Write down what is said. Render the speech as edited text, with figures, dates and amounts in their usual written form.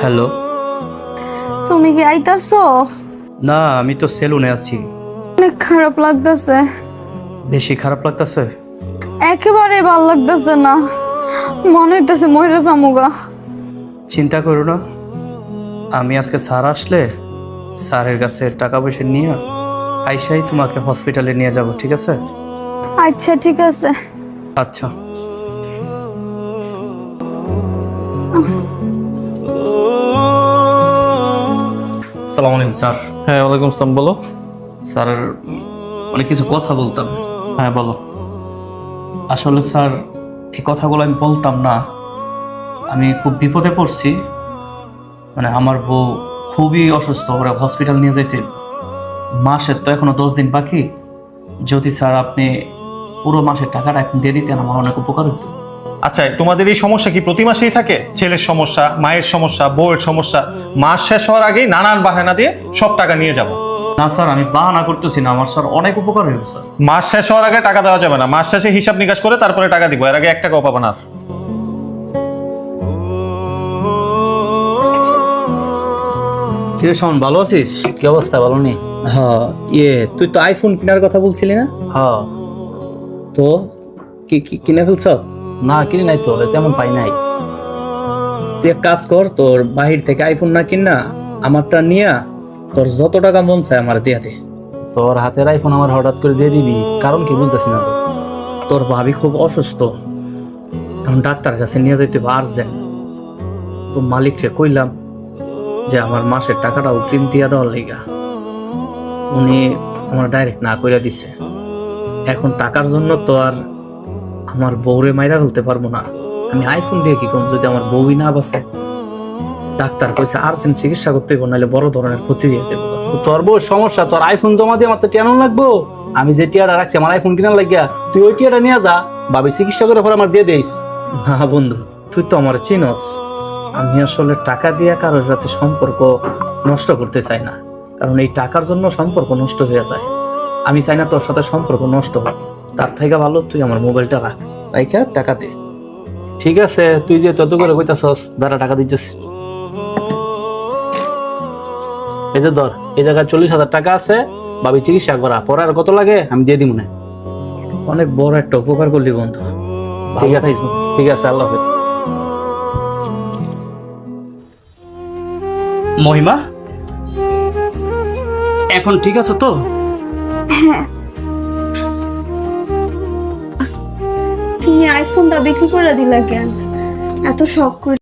Hello. তুমি কি আইতাছো? না, আমি তো সেলুনে আছি। অনেক খারাপ লাগতেছে। বেশি খারাপ লাগতেছে? একেবারে ভালো লাগতেছে না, মনে হইতেছে মরে যামুগা। চিন্তা করো না, আমি আজকে স্যার আসলে স্যারের কাছে টাকা পয়সা নিয়ে আইসাই তোমাকে হসপিটালে নিয়ে যাব, ঠিক আছে? আচ্ছা ঠিক আছে। আচ্ছা। আসসালামু আলাইকুম স্যার। হ্যাঁ, ওয়ালাইকুম আসসালাম। বলো। স্যার, অনেক কিছু কথা বলতাম। হ্যাঁ, বলো। আসলে স্যার, এই কথাগুলো আমি বলতাম না, আমি খুব বিপদে পড়ছি। মানে আমার বউ খুবই অসুস্থ, ওরা হসপিটাল নিয়ে যেতে মাসের তো এখনো 10 দিন বাকি। যদি স্যার আপনি পুরো মাসের টাকাটা এখন দিয়ে দিতেন আমার অনেক উপকার হতো। আচ্ছা, তোমাদের এই সমস্যা কি প্রতি মাসেই থাকে? ছেলের সমস্যা, মায়ের সমস্যা, বউয়ের সমস্যা, মাস শেষ হওয়ার আগেই নানান বাহানা দিয়ে সব টাকা নিয়ে যাবো? না স্যার, আমি বাহানা করতেছি না, আমার স্যার অনেক উপকার হয়েছে স্যার। মাস শেষ হওয়ার আগে টাকা দেওয়া যাবে না, মাস শেষে হিসাব নিকাশ করে তারপরে টাকা দিব, এর আগে 1 টাকাও পাবো না। কিরে শাওন, ভালো আছিস? কি অবস্থা, ভালো নেই? হ্যাঁ, তুই তো আইফোন কেনার কথা বলছিলি না? হ্যাঁ। তো কিনে ফেলছ? না, কিনি নাই তো, তেমন পাই নাই। তুই এক কাজ কর, তোর বাহির থেকে আইফোন না কিনা আমারটা নিয়া তোর যত টাকা মন চায় আমার দিয়া দে। তোর হাতের আইফোন আমার হঠাৎ করে দিয়ে দিবি, কারণ কি বুঝতেছি না তো। তোর ভাবি খুব অসুস্থ, এখন ডাক্তার কাছে নিয়ে যাইতে আর্জেন্ট। তো মালিককে কইলাম যে আমার মাসের টাকাটা অগ্রিম দিয়া দেওয়ার লাইগা, উনি আমার ডাইরেক্ট না কইরা দিছে। এখন টাকার জন্য তো আর আমার বউরে মাইরা ফেলতে পারবো না, আমি আইফোন দিয়ে কি করব যদি আমার বউই না বাঁচে? ডাক্তার কইছে আর্জেন্ট চিকিৎসা করতে হইব, নাহলে বড় ধরনের ক্ষতি হয়েছে। তোর বউ সমস্যা, তোর আইফোন জমা দিয়ে আমার তো টেনও লাগবো। আমি যে টিয়াটা রাখছি আমার আইফোন কিনার লাগিয়া, তুই ওই টিয়াটা নিয়ে যা, ভাবি চিকিৎসা করে পর আমার দিয়ে দিস। না বন্ধু, তুই তো আমার চিনস, আমি আসলে টাকা দিয়ে কারোর সাথে সম্পর্ক নষ্ট করতে চাই না, কারণ এই টাকার জন্য সম্পর্ক নষ্ট হয়ে যায়। আমি চাই না তোর সাথে সম্পর্ক নষ্ট হোক, তার থেকে ভালো তুই আমার মোবাইলটা রাখ, রাইখা টাকা দে। ঠিক আছে, তুই যে তত করে কইতাছস, দাঁড়া টাকা দিচ্ছিস। এই যে ধর, এই জায়গায় 40,000 টাকা আছে, ভাবি চিকিৎসা করা, পরে আর কত লাগে আমি দিয়ে দিব না। অনেক বড় একটা উপকার করলি বন্ধু। ঠিক আছে, ঠিক আছে, আল্লাহ হাফেজ। মহিমা, এখন ঠিক আছে তো? তুমি আইফোনটা বিক্রি করে দিলা কেন? এত শখ করে